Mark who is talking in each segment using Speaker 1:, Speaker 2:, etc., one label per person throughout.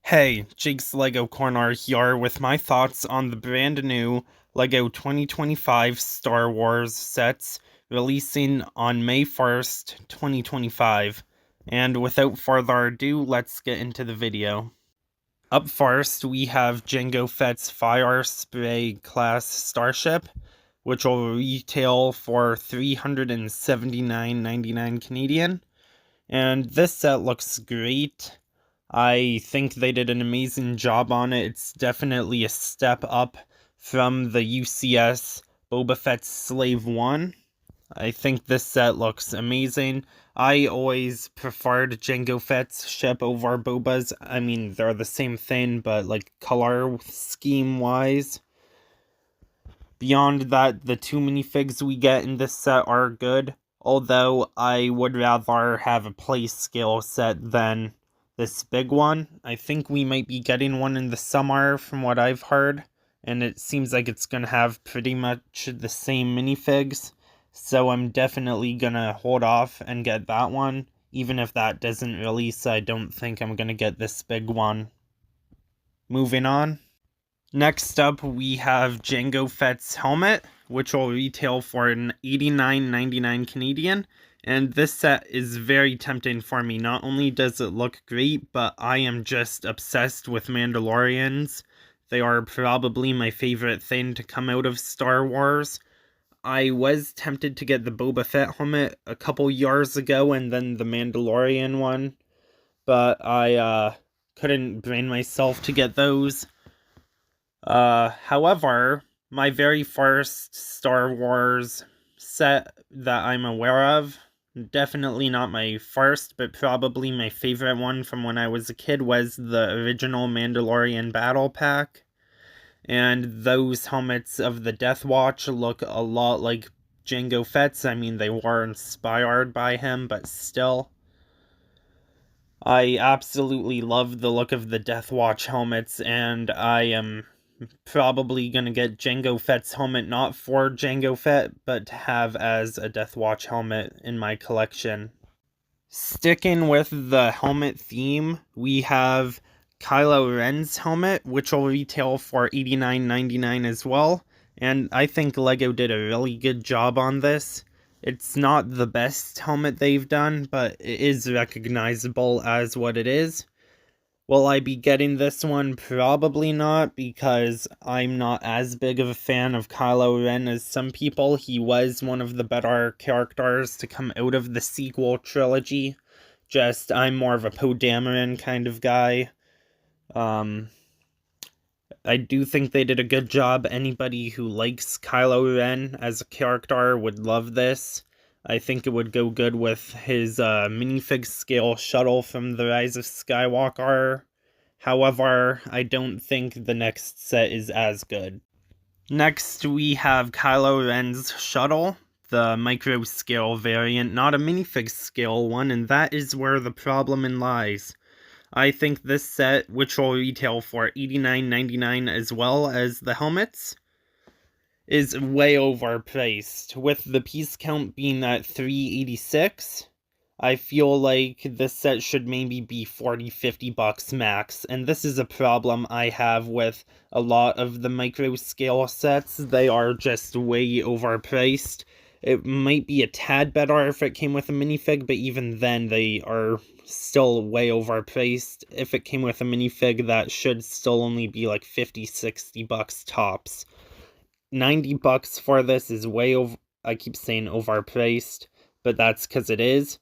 Speaker 1: Hey, Jake's Lego Corner here with my thoughts on the brand new LEGO 2025 Star Wars sets releasing on May 1st, 2025. And without further ado, let's get into the video. Up first, we have Jango Fett's Fire Spray class starship, which will retail for $379.99 Canadian. And this set looks great. I think they did an amazing job on it. It's definitely a step up from the UCS Boba Fett's Slave 1. I think this set looks amazing. I always preferred Jango Fett's ship over Boba's. I mean, they're the same thing, but like color scheme wise. Beyond that, the two minifigs we get in this set are good. Although I would rather have a play scale set than this big one. I think we might be getting one in the summer from what I've heard, and it seems like it's gonna have pretty much the same minifigs, so I'm definitely gonna hold off and get that one. Even if that doesn't release, I don't think I'm gonna get this big one. Moving on. Next up, we have Jango Fett's helmet, which will retail for an $89.99 Canadian. And this set is very tempting for me. Not only does it look great, but I am just obsessed with Mandalorians. They are probably my favorite thing to come out of Star Wars. I was tempted to get the Boba Fett helmet a couple years ago and then the Mandalorian one, but I couldn't bring myself to get those. However, my very first Star Wars set that I'm aware of, definitely not my first, but probably my favorite one from when I was a kid, was the original Mandalorian Battle Pack. And those helmets of the Death Watch look a lot like Jango Fett's. I mean, they were inspired by him, but still. I absolutely love the look of the Death Watch helmets, and I am probably gonna get Jango Fett's helmet, not for Jango Fett, but to have as a Death Watch helmet in my collection. Sticking with the helmet theme, we have Kylo Ren's helmet, which will retail for $89.99 as well, and I think LEGO did a really good job on this. It's not the best helmet they've done, but it is recognizable as what it is. Will I be getting this one? Probably not, because I'm not as big of a fan of Kylo Ren as some people. He was one of the better characters to come out of the sequel trilogy. Just, I'm more of a Poe Dameron kind of guy. I do think they did a good job. Anybody who likes Kylo Ren as a character would love this. I think it would go good with his minifig scale shuttle from The Rise of Skywalker. However, I don't think the next set is as good. Next, we have Kylo Ren's shuttle, the micro scale variant, not a minifig scale one, and that is where the problem lies. I think this set, which will retail for $89.99 as well as the helmets, is way overpriced. With the piece count being at 386, I feel like this set should maybe be $40-50 max, and this is a problem I have with a lot of the micro scale sets. They are just way overpriced. It might be a tad better if it came with a minifig, but even then they are still way overpriced. If it came with a minifig, that should still only be like $50-60 tops. $90 for this is way over. I keep saying overpriced, but that's because it is.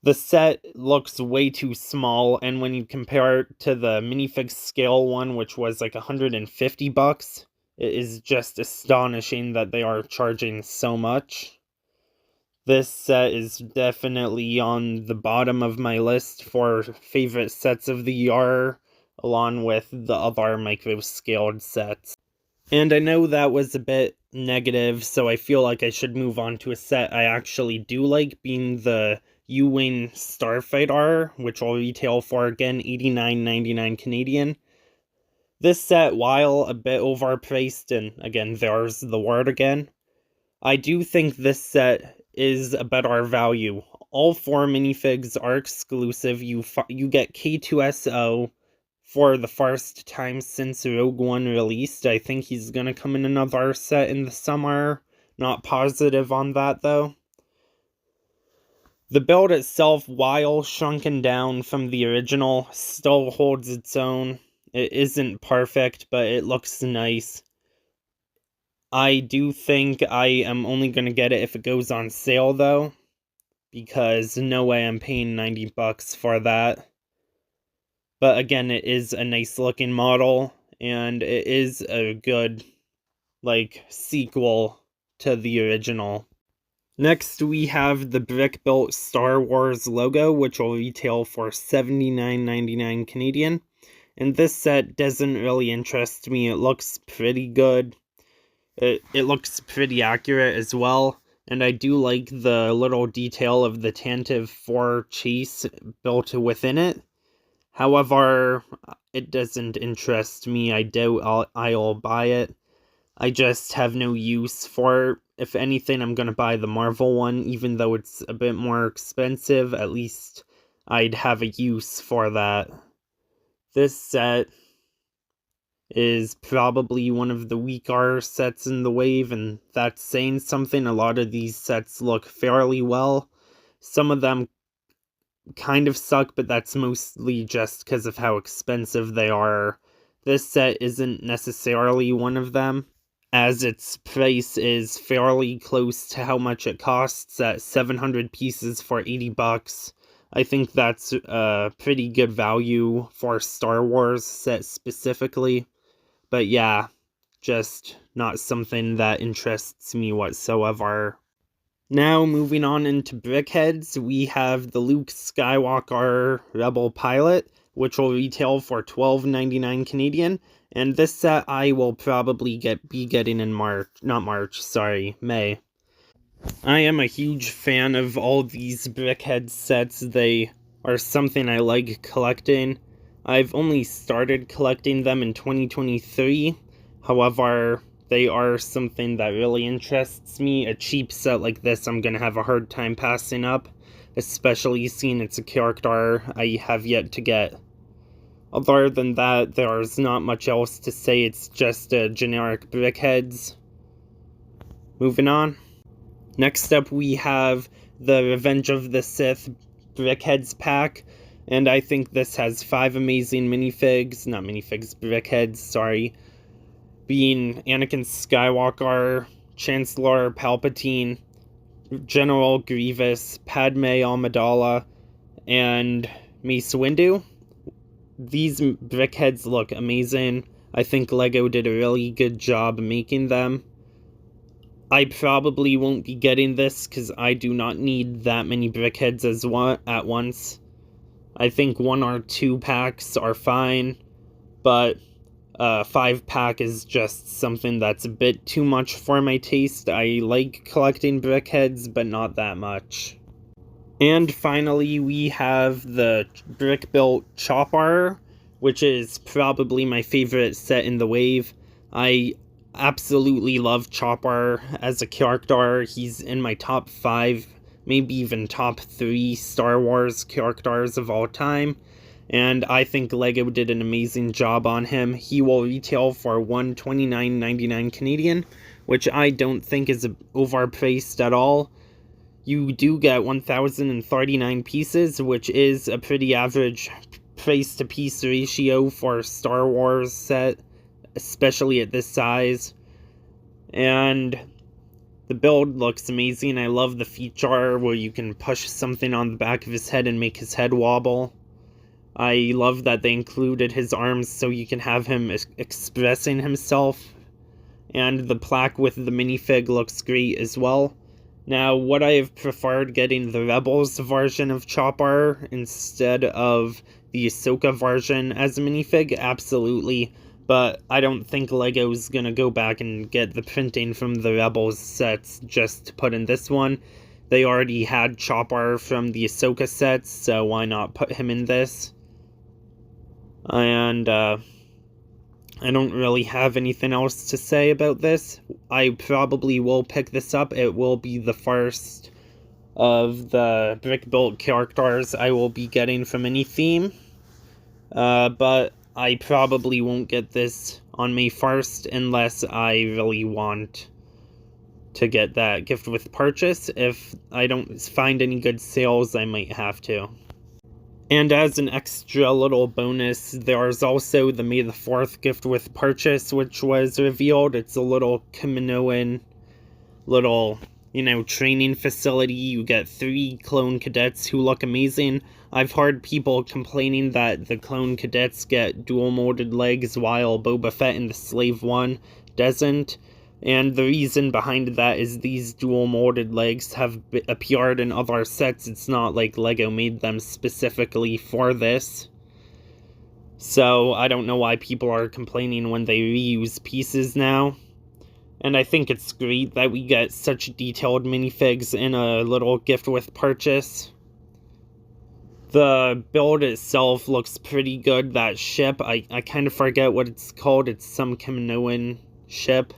Speaker 1: The set looks way too small, and when you compare it to the minifig scale one, which was like $150, it is just astonishing that they are charging so much. This set is definitely on the bottom of my list for favorite sets of the year, along with the other micro-scaled sets. And I know that was a bit negative, so I feel like I should move on to a set I actually do like, being the U-Wing Starfighter, which will retail for, again, $89.99 Canadian. This set, while a bit overpriced, and again, there's the word again, I do think this set is a better value. All 4 minifigs are exclusive. You get K2SO, for the first time since Rogue One released. I think he's gonna come in another set in the summer. Not positive on that though. The build itself, while shrunken down from the original, still holds its own. It isn't perfect, but it looks nice. I do think I am only going to get it if it goes on sale though, because no way I'm paying $90 for that. But again, it is a nice looking model, and it is a good, sequel to the original. Next, we have the brick-built Star Wars logo, which will retail for $79.99 Canadian. And this set doesn't really interest me. It looks pretty good. It looks pretty accurate as well. And I do like the little detail of the Tantive 4 chase built within it. However, it doesn't interest me. I doubt I'll buy it. I just have no use for it. If anything, I'm going to buy the Marvel one, even though it's a bit more expensive. At least I'd have a use for that. This set is probably one of the weaker sets in the wave, and that's saying something. A lot of these sets look fairly well. Some of them kind of suck, but that's mostly just because of how expensive they are. This set isn't necessarily one of them, as its price is fairly close to how much it costs at 700 pieces for $80. I think that's a pretty good value for a Star Wars set specifically. But yeah, just not something that interests me whatsoever. Now, moving on into brickheads, we have the Luke Skywalker Rebel Pilot, which will retail for $12.99 Canadian, and this set I will probably be getting in May. I am a huge fan of all these brickhead sets. They are something I like collecting. I've only started collecting them in 2023, however, they are something that really interests me. A cheap set like this I'm gonna have a hard time passing up, especially seeing it's a character I have yet to get. Other than that, there's not much else to say. It's just a generic brickheads. Moving on. Next up, we have the Revenge of the Sith brickheads pack, and I think this has 5 amazing brickheads, sorry, being Anakin Skywalker, Chancellor Palpatine, General Grievous, Padme Amidala, and Mace Windu. These brickheads look amazing. I think LEGO did a really good job making them. I probably won't be getting this because I do not need that many brickheads at once. I think 1 or 2 packs are fine, but 5-pack is just something that's a bit too much for my taste. I like collecting brickheads, but not that much. And finally, we have the brick-built Chopper, which is probably my favorite set in the wave. I absolutely love Chopper as a character. He's in my top 5, maybe even top 3 Star Wars characters of all time. And I think LEGO did an amazing job on him. He will retail for $129.99 Canadian, which I don't think is overpriced at all. You do get 1,039 pieces, which is a pretty average price to piece ratio for a Star Wars set, especially at this size. And the build looks amazing. I love the feature where you can push something on the back of his head and make his head wobble. I love that they included his arms so you can have him expressing himself. And the plaque with the minifig looks great as well. Now, would I have preferred getting the Rebels version of Chopper instead of the Ahsoka version as a minifig? Absolutely. But I don't think LEGO's gonna go back and get the printing from the Rebels sets just to put in this one. They already had Chopper from the Ahsoka sets, so why not put him in this? And I don't really have anything else to say about this. I probably will pick this up. It will be the first of the brick-built characters I will be getting from any theme. But I probably won't get this on May 1st unless I really want to get that gift with purchase. If I don't find any good sales, I might have to. And as an extra little bonus, there's also the May the 4th gift with purchase, which was revealed. It's a little Kaminoan little, training facility. You get 3 clone cadets who look amazing. I've heard people complaining that the clone cadets get dual molded legs while Boba Fett in the Slave One doesn't. And the reason behind that is these dual molded legs have appeared in other sets. It's not like LEGO made them specifically for this. So I don't know why people are complaining when they reuse pieces now. And I think it's great that we get such detailed minifigs in a little gift with purchase. The build itself looks pretty good. That ship, I kind of forget what it's called. It's some Kaminoan ship.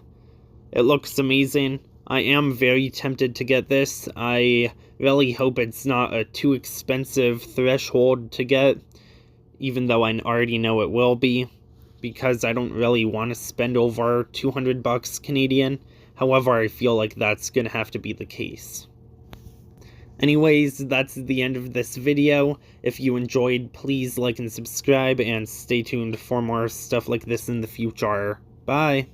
Speaker 1: It looks amazing. I am very tempted to get this. I really hope it's not a too expensive threshold to get, even though I already know it will be, because I don't really want to spend over 200 bucks Canadian. However, I feel like that's going to have to be the case. Anyways, that's the end of this video. If you enjoyed, please like and subscribe, and stay tuned for more stuff like this in the future. Bye!